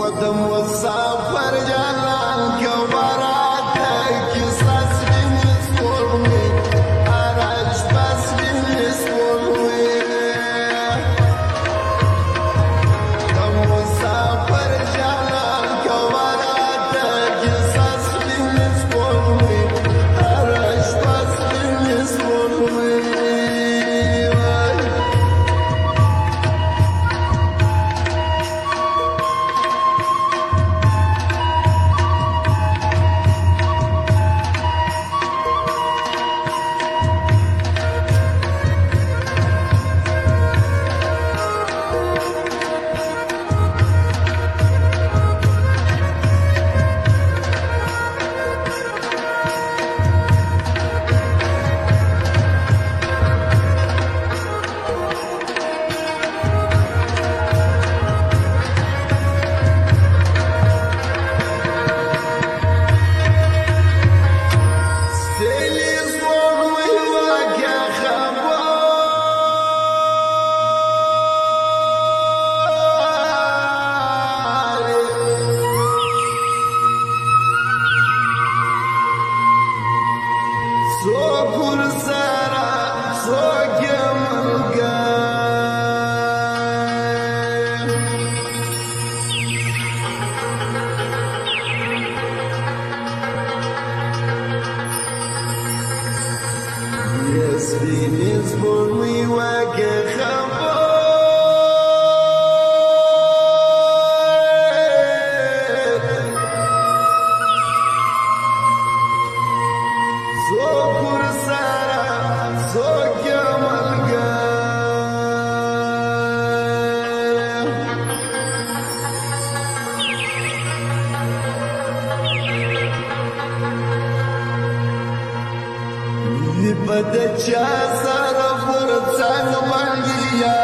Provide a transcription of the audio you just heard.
د مسافر جانان کوراتک ساس ویني سپوږمۍ هره شپه سپینې سپوږمۍ د مسافر جانان کوراتک ساس ویني سپوږمۍ هره شپه سپینې سپوږمۍ Svinins por mi wake khabo so kursara so kyamalga Bada cha sara fursan mangiya